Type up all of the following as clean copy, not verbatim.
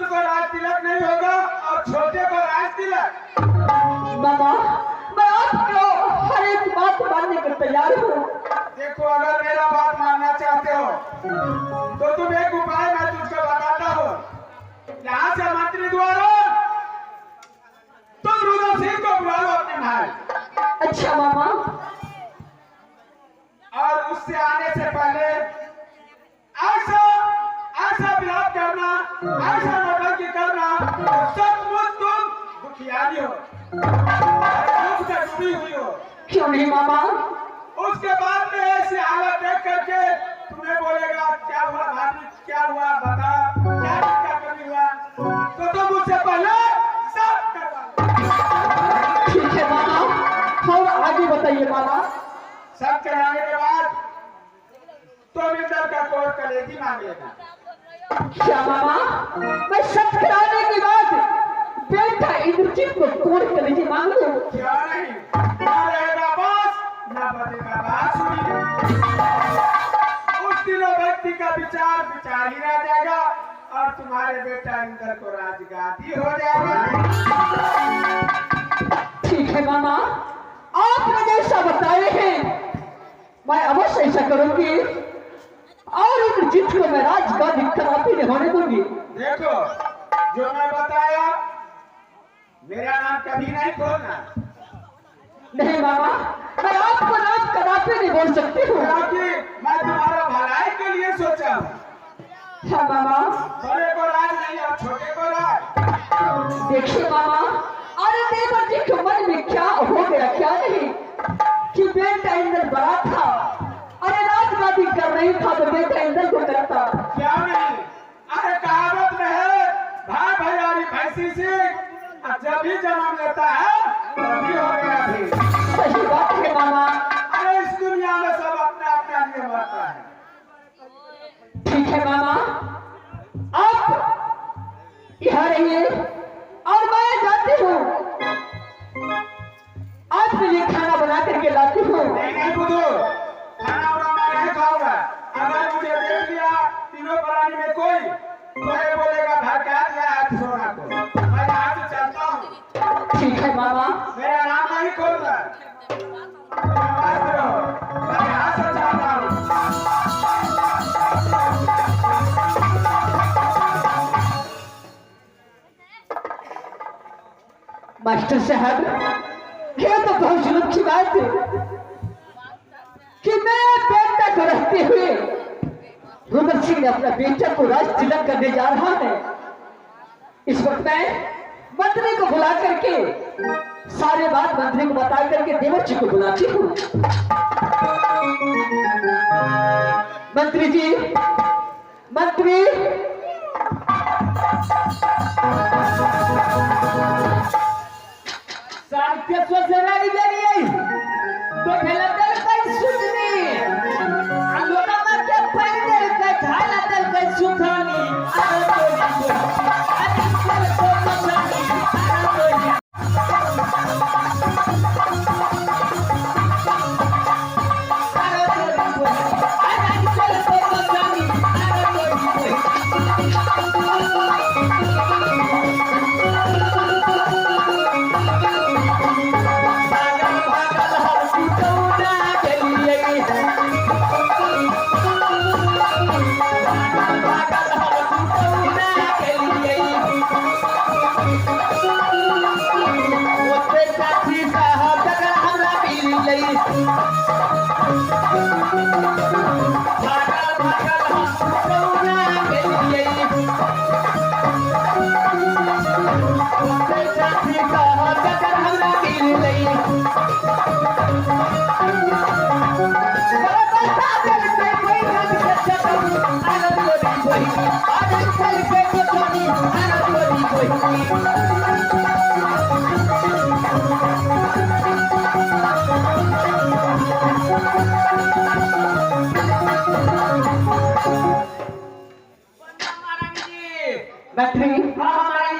को राज तिलक नहीं होगा और छोटे को राज तिलक। मामा मैं आपको हर एक बात मानने को तैयार हूँ। देखो अगर मेरा बात मानना चाहते हो तो तुम एक उपाय मैं तुझको बताता हूँ। यहाँ से मंत्री द्वारा तुम रुद्र सिंह को बुला लो अपने भाई। अच्छा मामा। और उससे आने से पहले ऐसा ऐसा विलाप करना, ऐसा नौटंकी करना सचमुच तुम दुखियारी हो, दुख से डूबी हुई हो। क्यों नहीं मामा? उसके बाद में ऐसी हालत देख करके तुम्हें बोलेगा क्या हुआ भाभी, क्या हुआ बता, क्या कमी हुआ, तो तुम उससे पहले सब करवा। ठीक है मामा, और आगे बताइए मामा। सब कराने के बाद तो इंद्र का कोट कलेजी मांग लेना। क्या मामा? मैं सब कराने के बाद बेटा इंद्रजीत को कोट कलेजी मांग लूं? क्या नहीं, ना रहेगा बस ना बजेगा बांसुरी। उस दिनों व्यक्ति का विचार विचार ही रह जाएगा और तुम्हारे बेटा इंद्र को राजगादी हो जाएगा। ठीक है मामा, आपने जैसा बताए हैं मैं अवश्य ऐसा करूंगी और इंद्रजीत को मैं राजगादी कराती नहीं होने दूंगी। देखो जो मैं बताया मेरा नाम कभी नहीं खोलना। नहीं मामा, मैं आपको नाम कदापि नहीं बोल सकती हूँ क्योंकि मैं तुम्हारा भलाई के लिए सोचा हूँ। हाँ मामा। बड़े को राज नहीं और छोटे को राज। देखिए मामा, अरे देवर जी के मन में क्या हो गया क्या नहीं कि बेटा इंद्र बड़ा था, अरे राजगादी कर रही था तो बेटा इंद्र को करता। क्या नहीं, अरे कहावत में है भाई भैयारी भैंसी से जब भी जन्म लेता है तभी हो गया भी। सही बात है मामा। अरे इस दुनिया में सब अपने अपने लिए मरता है। ठीक है मामा, आप यहाँ रहिए और मैं जाती हूँ, आपके लिए खाना बना करके लाती हूँ। नहीं बुद्धू, खाना वाना मैं नहीं खाऊंगा। अगर मुझे देख लिया तीनों प्राणी में कोई तो ये बोलेगा भड़का दिया है सोना को। मैं यहाँ से चलता हूँ। ठीक है मामा। मेरा नाम नहीं खोलना। मैं यहाँ से चलता हूँ। मास्टर साहब, ये तो बहुत जुल्म की बात है कि मैं बेटा को रखते हुए रुद्र सिंह ने अपना बेटा को राज तिलक करने जा रहा है। इस वक्त मैं मंत्री को बुला करके सारे बात मंत्री को बता करके देवर जी को बुलाती हूँ। मंत्री जी, मंत्री तो पहले दिल कई सुधनी आलोना में क्या पहले का झाला दिल कई सुधानी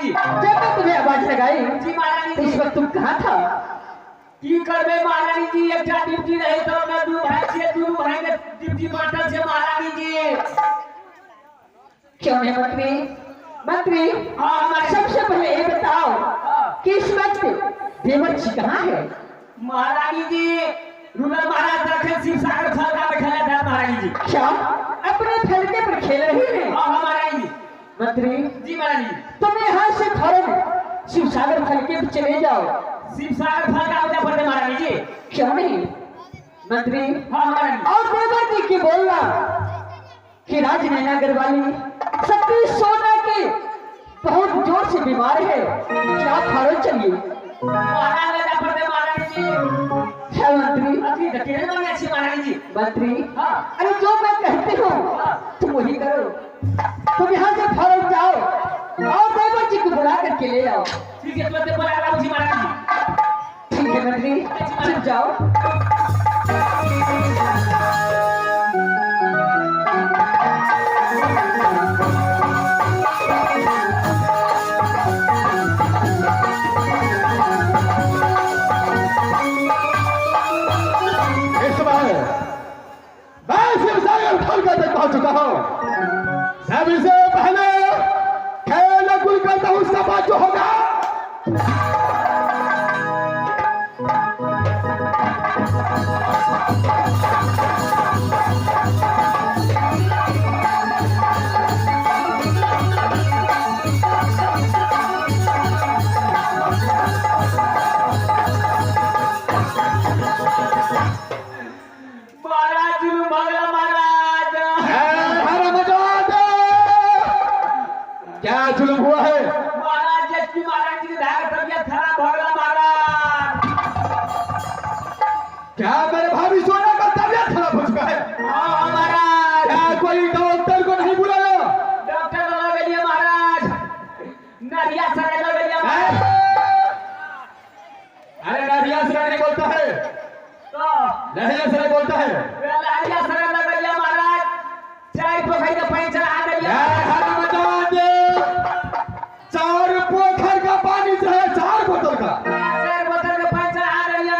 जब मैं तुम्हें आवाज लगाई जी महारानी इस वक्त तुम कहाँ था? की करबे महारानी जी, एक ड्यूटी रहे तो मैं दू भाई से दू भाई के ड्यूटी बांटल से महारानी जी। क्यों नहीं मंत्री? मंत्री हाँ हमारे सबसे पहले ये बताओ कि इस वक्त देवर जी कहाँ है? महारानी जी रुगल महाराज रखे शिव सागर फलका में खेला था महारानी जी। क्या अपने फलके पर खेल रही है? हाँ महारानी जी। मंत्री जी महारानी जी। तुम यहाँ से फौरन शिव सागर फलके पर चले जाओ। शिव सागर फलका उठा पड़े महारानी जी। क्यों नहीं मंत्री? हाँ महारानी जी। और देवर जी की बोलना कि राजनैना वाली सती सोना की बहुत जोर से बीमार है, क्या फौरन चलिए। महाराज उठा पड़े महारानी जी। है मंत्री? अभी धकेले मांगे अच्छी महारानी जी। मंत्री हाँ। अरे जो मैं कहती हूँ तुम वही करो। तुम यहाँ से फौरन जाओ और देवर जी को बुला करके ले आओ। ठीक है तुरंत बुला रहा हूँ जी महारानी जी। ठीक है मंत्री चुप जाओ। इस बार मैं शिवसागर फलका तक पहुंच चुका हूं। सबसे पहले खेल कुल करता हूं सभा जो होगा। महाराज जी मंगला महाराज। क्या जुल्म हुआ है? महाराज जी महाराज जी की धार तबियत खराब हो गया महाराज। क्या मेरे भाभी सोना का तबियत खराब हो चुका है? हाँ महाराज। क्या कोई डॉक्टर को नहीं बुलाया? डॉक्टर लगा गया महाराज। नरिया सर लगा गया महाराज। अरे नरिया से नहीं बोलता है, तो लहरिया से नहीं बोलता है। नरिया सर लगा गया महाराज। चाय पोखरी का पानी चढ़ा दिया। चार पोखर का पानी जो है 4 बोतल का। चार बोतल का पानी चढ़ा दिया।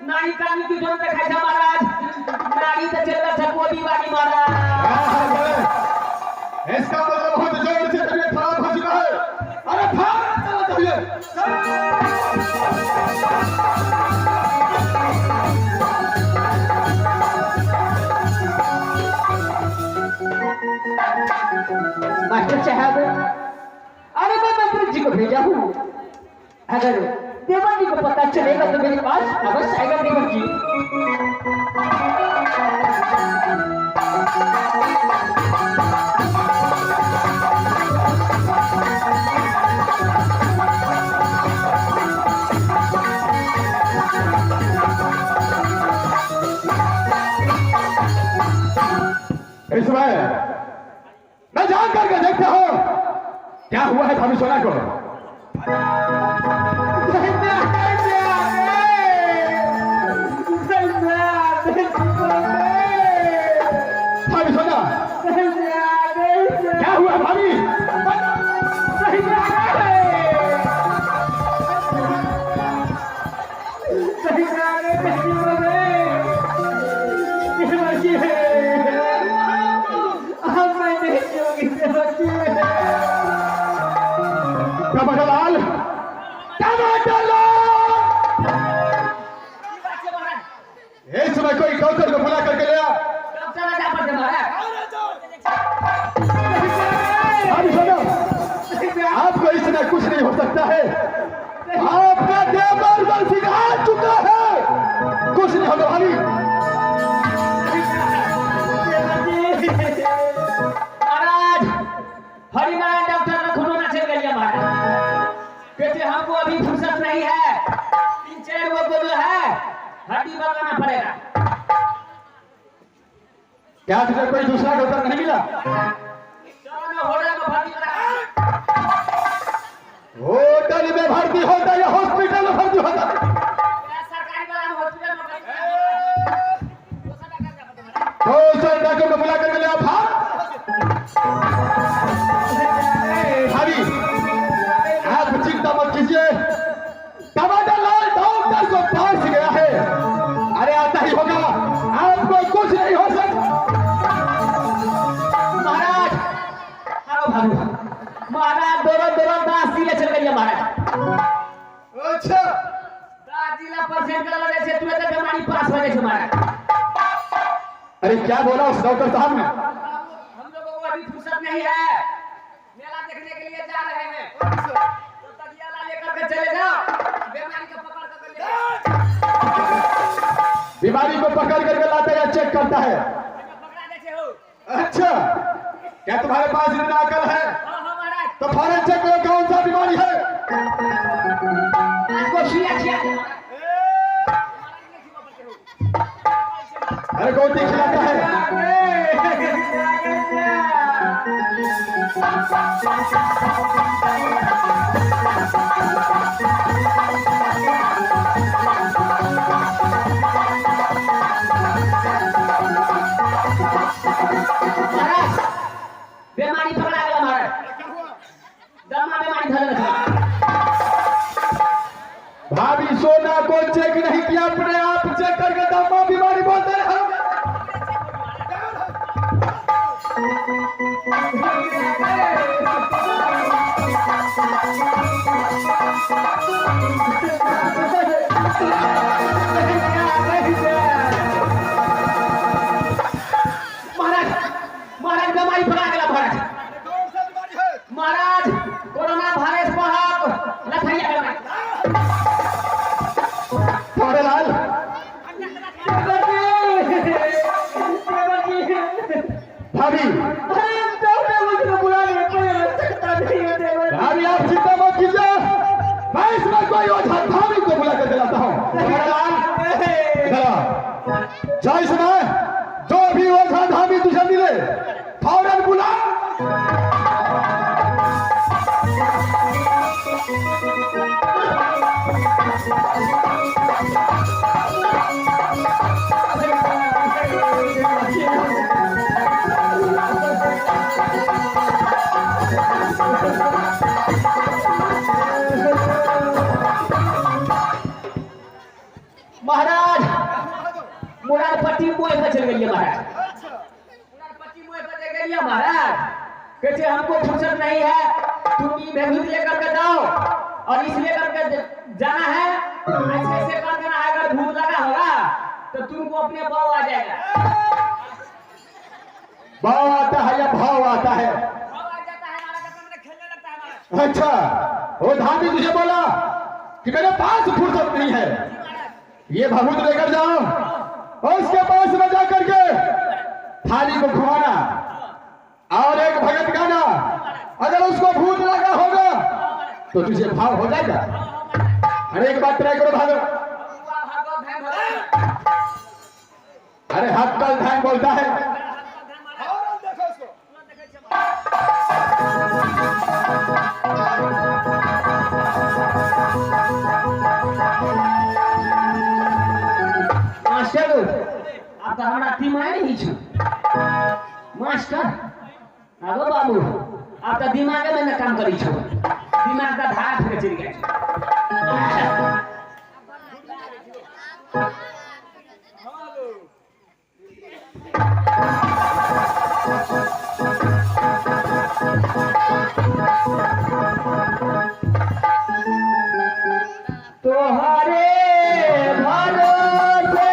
नानी कानी की जोन देखा था महाराज। नानी तो चल रहा था कोडी वाली महाराज। इसका मतलब बहुत जोर से तबीयत खराब हो चुका है। अरे भाग चलो तबीयत। मास्टर साहब अरे मैं मंत्री जी को भेजा हूँ। अगर देवर जी को पता चलेगा तो मेरे पास अवश्य आएगा देवर जी। इस बार मैं जान करके देखता हूँ क्या हुआ है भाभी सोना को। भाभी सोना क्या हुआ भाभी? टमाटर लाल, टमाटर लाल। इस समय कोई डॉक्टर को बुला करके ले आ। डॉक्टर आ जा पड़ते महाराज। भाभी सोना आपको इसमें कुछ नहीं हो सकता है। आपका देवर बल सिखा चुका है, कुछ नहीं होगा भाभी। महाराज हरिनारायण डॉक्टर ने खुद चल गया महाराज। कहते हमको अभी फुर्सत नहीं है। 3-4 वो बोलो है हड्डी बनाना पड़ेगा। क्या तुझे कोई दूसरा डॉक्टर नहीं मिला? चलो मैं होटल में भर्ती करा। होटल में भर्ती होता या हॉस्पिटल में भर्ती होता? सरकारी वाला हॉस्पिटल में दूसरे डॉक्टर को बुला करके ले आ। भाभी आप चिंता मत कीजिए, टमाटर लाल डॉक्टर को पास गया है। अरे आता ही होगा, आपको कुछ नहीं हो सकता। महाराज दौरान 10 जिले चल गई महाराज। अच्छा 10 जिला परसेंट कर लगे छे तुरंत बीमारी पास हो जाए छे महाराज। अरे क्या बोला उस डॉक्टर साहब ने? हम लोगों को अभी फुर्सत नहीं है, मेला देखने के लिए जा रहे हैं। तो तजियाला लेकर के चले जाओ, बीमारी को पकड़ कर ले जाओ। बीमारी को पकड़ करके लाता है, चेक करता है। पकड़ा देते हो। अच्छा क्या तुम्हारे पास इतना अकल है? हां महाराज। तो फौरन चेक करो कौन सा बीमारी है। आज को छिया छिया अरे गोटी खिलाता है। महाराज बीमारी पकड़ा गया महाराज। दमा बीमारी धर रखा। भाभी सोना को चेक नहीं किया, अपने आप चेक करके दमा बीमारी बोलते रहे। महाराज बीमारी पकड़ा गया महाराज। महाराज कोरोना वायरस बहुत लथड़िया बीमारी। थोड़े लाल भाभी भाभी आप चिंता मत कीजिए, मैं इसमें कोई ओझा भाभी को बुला कर दिलाता हूँ। जा इसमें जो भी ओझा धामी तुझे मिले फौरन बुला। महाराज मुरादपट्टी मोए पर चल गई है महाराज। मुरादपट्टी मोए पर चल गई है महाराज। कहते हमको फुर्सत नहीं है, तुम ये भेजूत लेकर के जाओ और इस लेकर के जाना है। ऐसे ऐसे कर देना है, अगर भूत लगा होगा तो तुमको अपने पाव आ जाएगा। भाव आता है या भाव आता है? पाव आ जाता है हमारा, कसम से खेलने लगता है महाराज। अच्छा वो धामी तुझे बोला कि मेरे पास फुर्सत नहीं है, ये भभूत लेकर जाओ और उसके पास में जाकर के थाली को घुमाना और एक भगत गाना। अगर उसको भूत लगा होगा तो तुझे भाव हो जाएगा। अरे एक बात ट्राई करो भागो। अरे हक्कल ध्यान बोलता है। मास्टर आप तो हमारा दिमाग नहीं छु। मास्टर आगो बाबू आप तो दिमाग में न काम करी छु, दिमाग का धार फिर चल गया। तोहरे भरोसे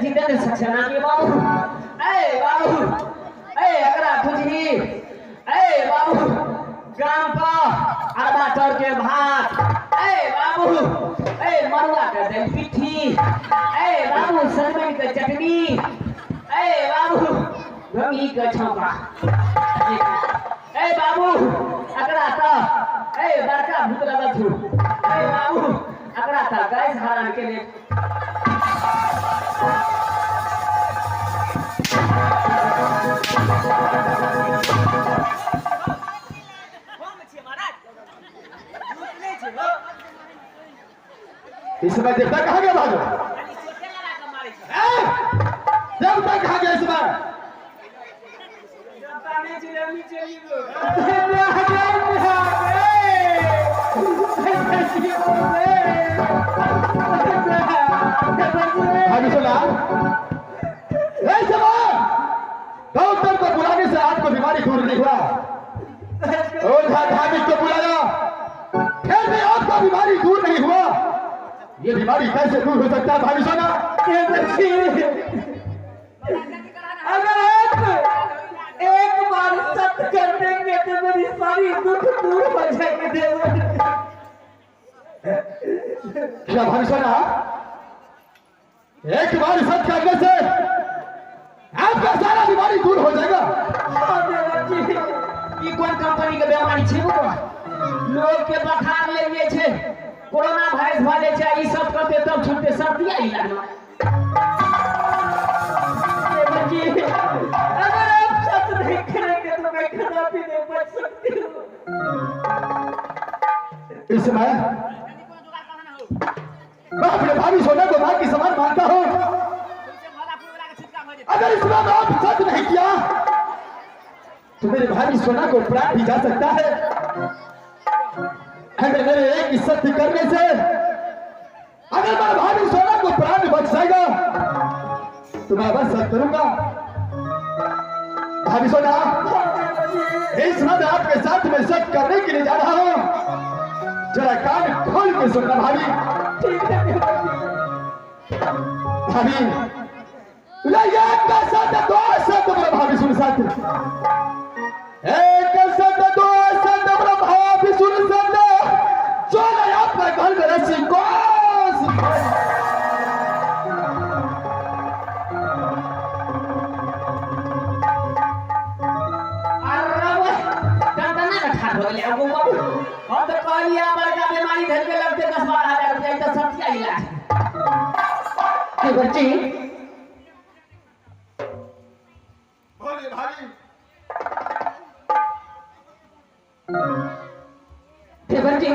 जिद्दत सक्सेना के बाबू ए बाबू ए अकरा तुझी ए बाबू गांव का आधा चौर के भात ए बाबू ए मरुआ का दही पिठी ए बाबू सरमई का चटनी ए बाबू रंगी का छौका ए बाबू अकरा ता ए बड़का भूतला बथू ए बाबू अकरा ता गैस हरान के लिए इस समय देवता कहाँ गया भागो? देवता कहाँ गया इस बार? भाभी सुना? डॉक्टर को बुलाने से आपको बीमारी दूर नहीं हुआ। ओझा धार्मिक को बुलाया, फिर भी आपका बीमारी दूर नहीं हुआ। ये बीमारी कैसे दूर हो सकता है भाभी सोना? अगर आप एक बार सत्य कर देंगे तो मेरी सारी दुख दूर हो जाएंगे देवर। क्या भाभी सोना? एक बार सत्य करने से आपका सारा बीमारी दूर हो जाएगा। ये कौन कंपनी के बीमारी छे वो? लोग के बुखार लेगे छे, कोरोना वायरस वाले छे, ई सब करते तब छूटते सर्दी आई लगना। अगर आप सच नहीं करेंगे तो मैं खाना पीने बच सकती हूँ। इस समय मैं अपने भाभी सोना को मां की समान मानता हूँ। अगर इस बार आप सच नहीं किया तो मेरे भाभी सोना को प्राण भी जा सकता है। अगर मेरे एक सत्य करने से अगर मेरे भाभी सोना को प्राण बच जाएगा तो मैं बस सत्य करूंगा। भाभी सोना, इस बार आपके साथ में सत्य करने के लिए जा रहा हूं। जरा कान खोल के सुनना भाभी। ठीक है भाभी, एक का सत्य दो सत्य मेरे भाभी सुन सत्य। एक सत्य दो सत्य मेरे भाभी सुन सत्य। जो नहीं आपका घर में रसी को हम तो कहलिए बड़का बीमारी धर के लगते 10-12 हजार रुपया तो सत्य इलाज। देवर जी, बोले भाभी। देवर जी,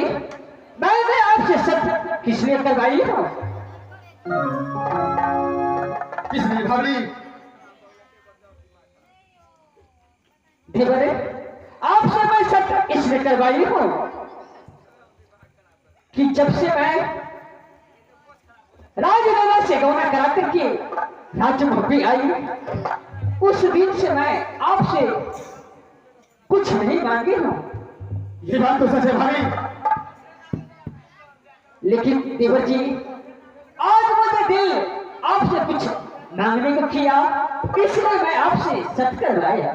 मैंने आपसे सत्य किसने करवाई हो? किसने भाभी? देवर, आपसे मैं सत्य इसने करवाई हूं कि जब से मैं राजनगर से गौना करा करके राज्य में आई, उस दिन से मैं आपसे कुछ नहीं मांगी हूं। ये बात तो सच है भाभी। लेकिन देवर जी, आज मुझे दिल आपसे कुछ मांगने को किया, इसलिए मैं आपसे सत्य करवाया।